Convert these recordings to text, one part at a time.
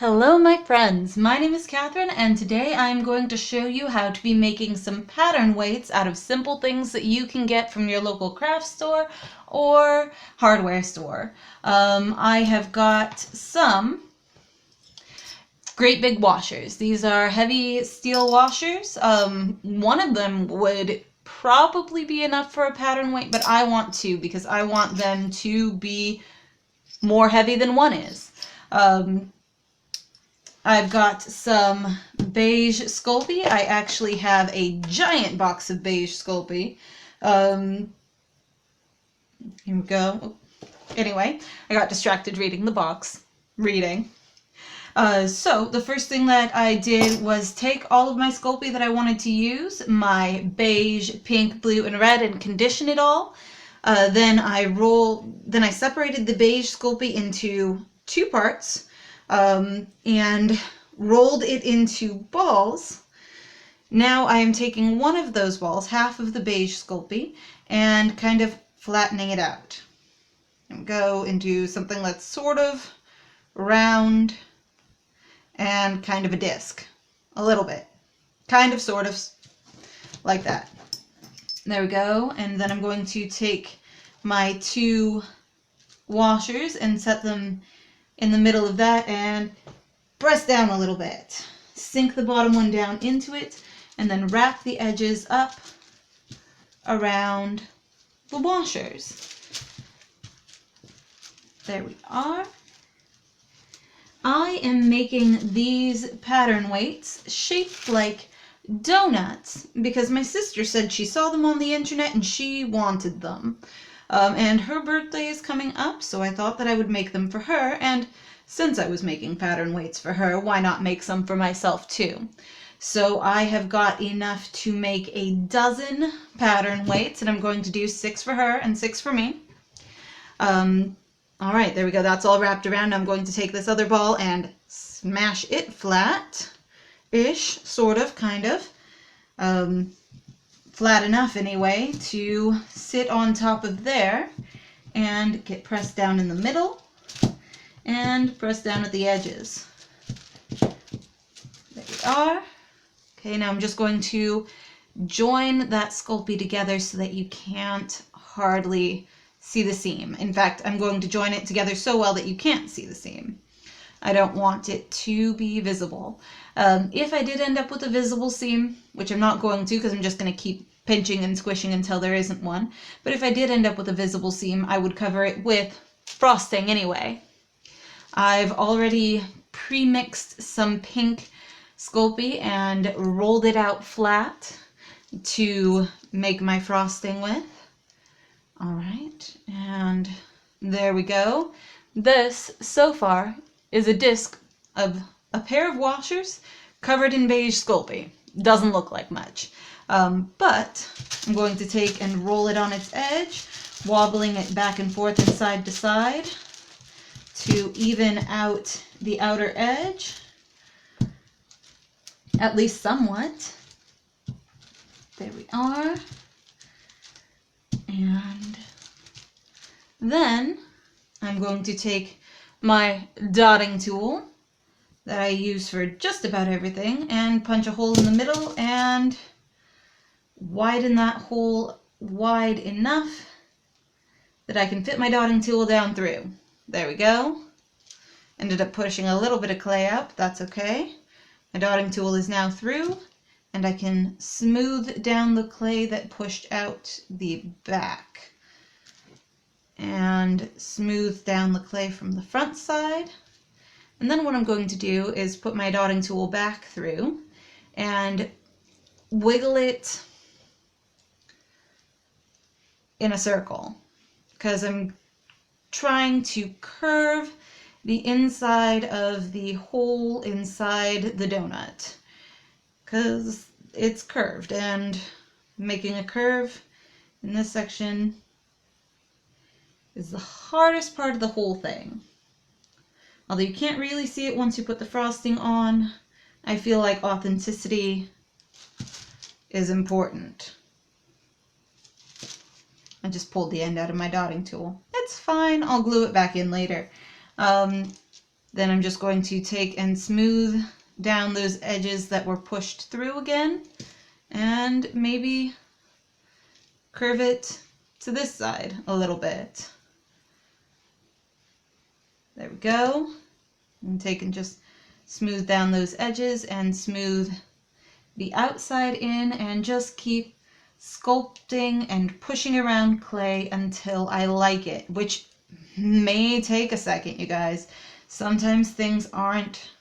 Hello my friends, my name is Catherine and today I'm going to show you how to be making some pattern weights out of simple things that you can get from your local craft store or hardware store. I have got some great big washers. These are heavy steel washers. One of them would probably be enough for a pattern weight, but I want two because I want them to be more heavy than one is. I've got some beige Sculpey. I actually have a giant box of beige Sculpey. Here we go. Anyway, I got distracted reading the box. So the first thing that I did was take all of my Sculpey that I wanted to use, my beige, pink, blue, and red, and condition it all. Then I separated the beige Sculpey into two parts. And rolled it into balls. Now I am taking one of those balls, half of the beige Sculpey, and kind of flattening it out. And go into something that's sort of round and kind of a disc. A little bit. Kind of, sort of, like that. There we go. And then I'm going to take my two washers and set them in the middle of that and press down a little bit. Sink the bottom one down into it and then wrap the edges up around the washers. There we are. I am making these pattern weights shaped like donuts because my sister said she saw them on the internet and she wanted them. And her birthday is coming up, so I thought that I would make them for her, and since I was making pattern weights for her, why not make some for myself too? So I have got enough to make a dozen pattern weights, and I'm going to do 6 for her and 6 for me. Alright, there we go, that's all wrapped around. I'm going to take this other ball and smash it flat-ish, sort of, kind of. Flat enough anyway to sit on top of there and get pressed down in the middle and pressed down at the edges. There we are. Okay, now I'm just going to join that Sculpey together so that you can't hardly see the seam. In fact, I'm going to join it together so well that you can't see the seam. I don't want it to be visible. If I did end up with a visible seam, which I'm not going to because I'm just going to keep pinching and squishing until there isn't one, but if I did end up with a visible seam, I would cover it with frosting anyway. I've already pre-mixed some pink Sculpey and rolled it out flat to make my frosting with. Alright, and there we go. This, so far, is a disc of a pair of washers covered in beige Sculpey. Doesn't look like much. But I'm going to take and roll it on its edge, wobbling it back and forth and side to side to even out the outer edge, at least somewhat. There we are. And then I'm going to take my dotting tool that I use for just about everything and punch a hole in the middle and widen that hole wide enough that I can fit my dotting tool down through. There we go. Ended up pushing a little bit of clay up. That's okay. My dotting tool is now through and I can smooth down the clay that pushed out the back and smooth down the clay from the front side. And then what I'm going to do is put my dotting tool back through and wiggle it in a circle because I'm trying to curve the inside of the hole inside the donut because it's curved, and making a curve in this section is the hardest part of the whole thing. Although you can't really see it once you put the frosting on, I feel like authenticity is important. I just pulled the end out of my dotting tool. It's fine, I'll glue it back in later. Then I'm just going to take and smooth down those edges that were pushed through again, and maybe curve it to this side a little bit. There we go. And take and just smooth down those edges and smooth the outside in, and just keep sculpting and pushing around clay until I like it, which may take a second, you guys. Sometimes things aren't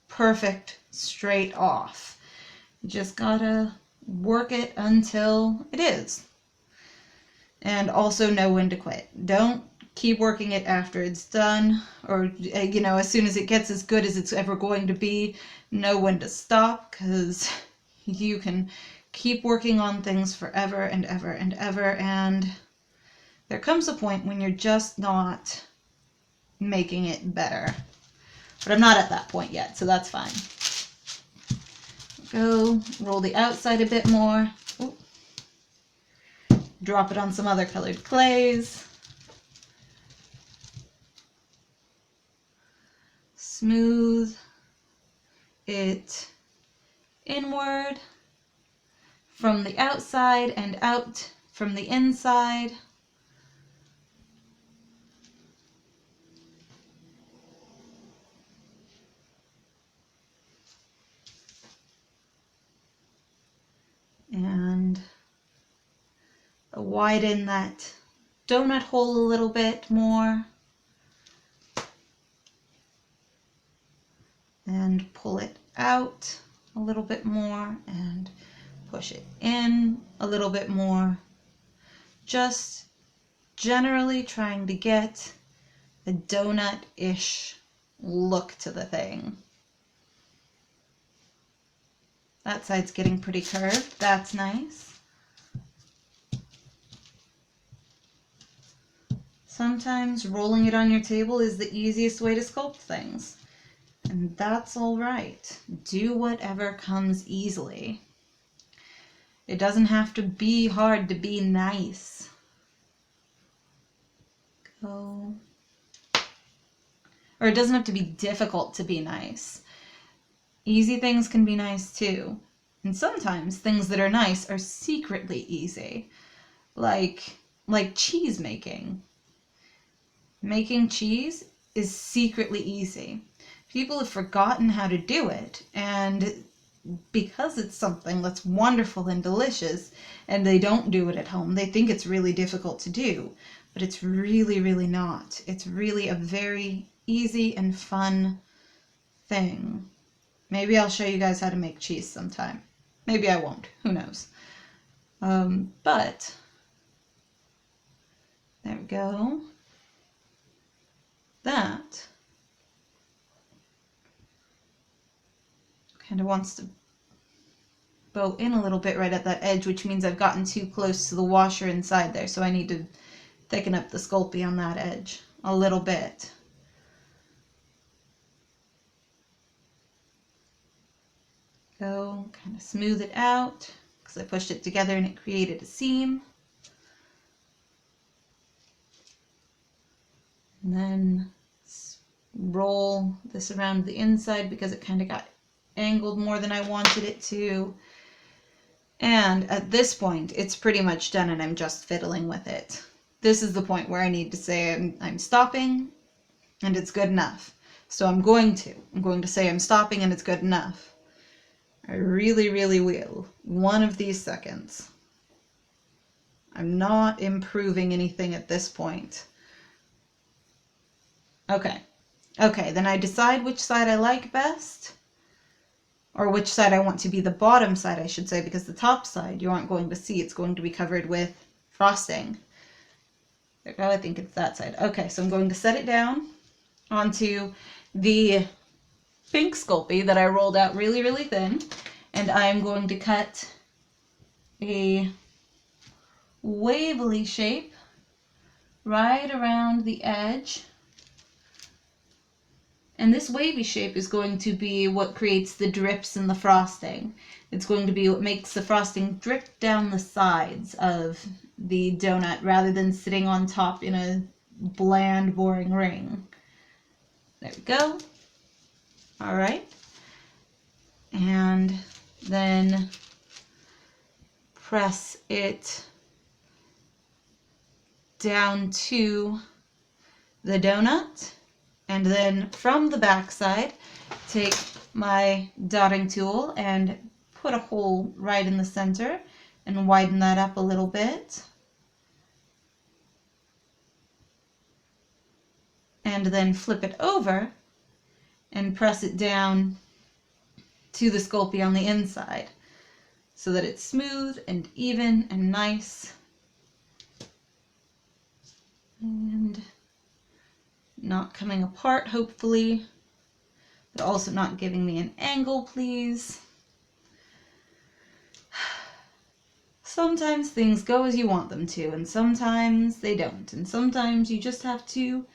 perfect straight off. You just gotta work it until it is. And also know when to quit. Don't keep working it after it's done, or as soon as it gets as good as it's ever going to be. Know when to stop, because you can keep working on things forever and ever and ever, and there comes a point when you're just not making it better. But I'm not at that point yet, so that's fine. Go roll the outside a bit more. Ooh. Drop it on some other colored clays. Smooth it inward from the outside and out from the inside. And widen that donut hole a little bit more. And pull it out a little bit more and push it in a little bit more. Just generally trying to get a donut-ish look to the thing. That side's getting pretty curved. That's nice. Sometimes rolling it on your table is the easiest way to sculpt things. And that's all right. Do whatever comes easily. It doesn't have to be hard to be nice. Go. Or it doesn't have to be difficult to be nice. Easy things can be nice too. And sometimes things that are nice are secretly easy. Like cheese making. Making cheese is secretly easy. People have forgotten how to do it, and because it's something that's wonderful and delicious, and they don't do it at home, they think it's really difficult to do, but it's really, really not. It's really a very easy and fun thing. Maybe I'll show you guys how to make cheese sometime. Maybe I won't. Who knows? But there we go. That kind of wants to bow in a little bit right at that edge, which means I've gotten too close to the washer inside there, so I need to thicken up the Sculpey on that edge a little bit. Go kind of smooth it out, because I pushed it together and it created a seam. And then roll this around the inside because it kind of got angled more than I wanted it to. And at this point, it's pretty much done and I'm just fiddling with it. This is the point where I need to say I'm stopping and it's good enough. So I'm going to say I'm stopping and it's good enough. I really, really will. One of these seconds. I'm not improving anything at this point. Okay, then I decide which side I like best, or which side I want to be the bottom side, I should say, because the top side you aren't going to see. It's going to be covered with frosting. There we go, I think it's that side. Okay, so I'm going to set it down onto the pink Sculpey that I rolled out really, really thin, and I'm going to cut a wavy shape right around the edge. And this wavy shape is going to be what creates the drips in the frosting. It's going to be what makes the frosting drip down the sides of the donut rather than sitting on top in a bland, boring ring. There we go. All right. And then press it down to the donut. And then from the back side, take my dotting tool and put a hole right in the center and widen that up a little bit. And then flip it over and press it down to the Sculpey on the inside so that it's smooth and even and nice and not coming apart, hopefully, but also not giving me an angle, please. Sometimes things go as you want them to, and sometimes they don't, and sometimes you just have to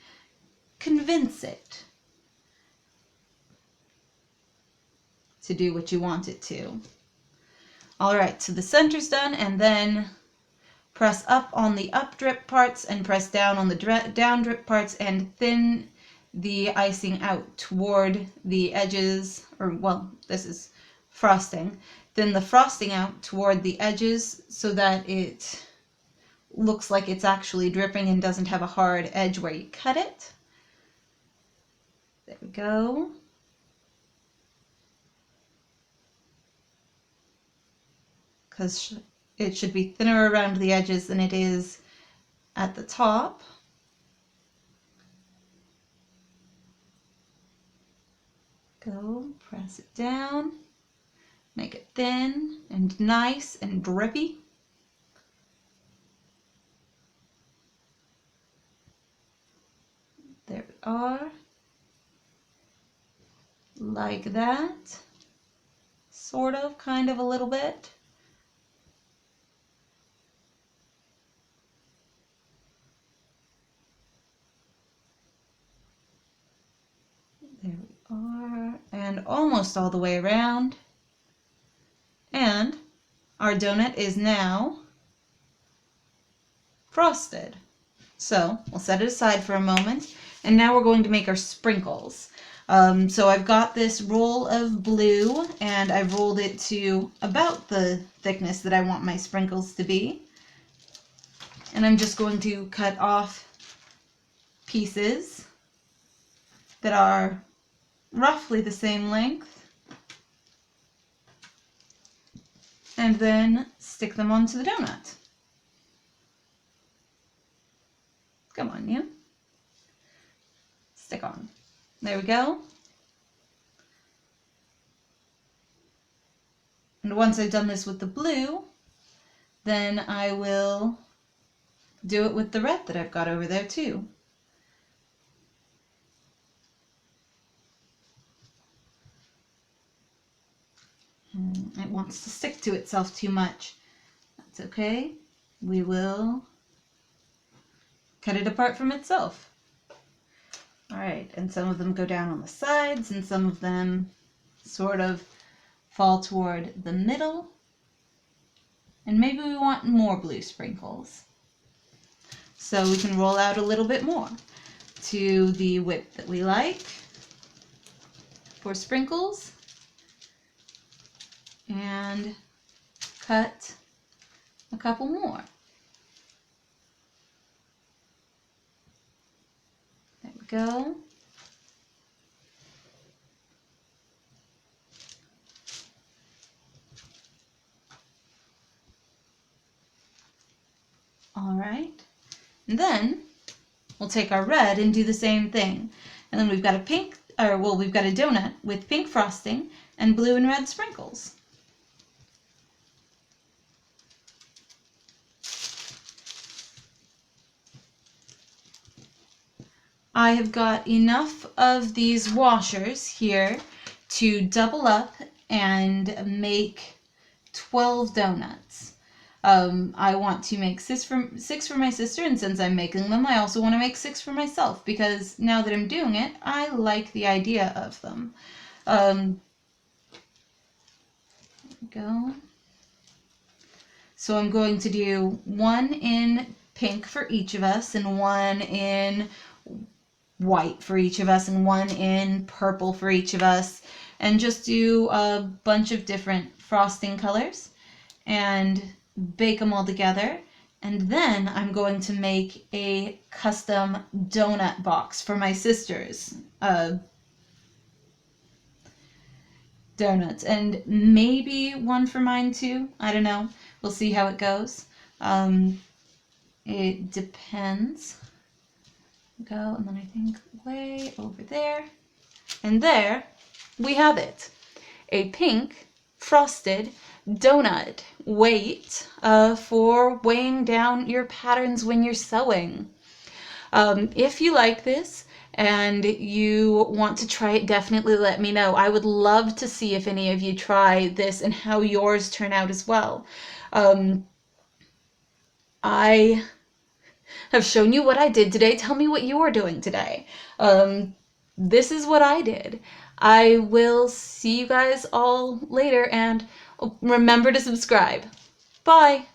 convince it to do what you want it to. Alright, so the center's done, and then press up on the up drip parts and press down on the down drip parts and thin the icing out toward the edges, or well, this is frosting. Thin the frosting out toward the edges so that it looks like it's actually dripping and doesn't have a hard edge where you cut it. There we go. Because it should be thinner around the edges than it is at the top. Go, press it down, make it thin and nice and drippy. There we are. Like that. Sort of, kind of, a little bit. There we are, and almost all the way around. And our donut is now frosted. So we'll set it aside for a moment, and now we're going to make our sprinkles. So I've got this roll of blue, and I've rolled it to about the thickness that I want my sprinkles to be. And I'm just going to cut off pieces that are roughly the same length, and then stick them onto the donut. Come on, you. Stick on. There we go. And once I've done this with the blue, then I will do it with the red that I've got over there too. It wants to stick to itself too much. That's okay. We will cut it apart from itself. Alright, and some of them go down on the sides, and some of them sort of fall toward the middle. And maybe we want more blue sprinkles. So we can roll out a little bit more to the width that we like for sprinkles. And cut a couple more. There we go. All right. And then we'll take our red and do the same thing. And then we've got a we've got a donut with pink frosting and blue and red sprinkles. I have got enough of these washers here to double up and make 12 donuts. I want to make 6 for my sister, and since I'm making them, I also want to make 6 for myself, because now that I'm doing it, I like the idea of them. There we go. So I'm going to do 1 in pink for each of us, and 1 in white for each of us and one in purple for each of us, and just do a bunch of different frosting colors and bake them all together. And then I'm going to make a custom donut box for my sisters. Donuts, and maybe one for mine too. I don't know. We'll see how it goes. It depends. Go, and then I think way over there. And there we have it. A pink frosted donut. Weight for weighing down your patterns when you're sewing. If you like this and you want to try it, definitely let me know. I would love to see if any of you try this and how yours turn out as well. I have shown you what I did today. Tell me what you're doing today. This is what I did. I will see you guys all later, and remember to subscribe. Bye!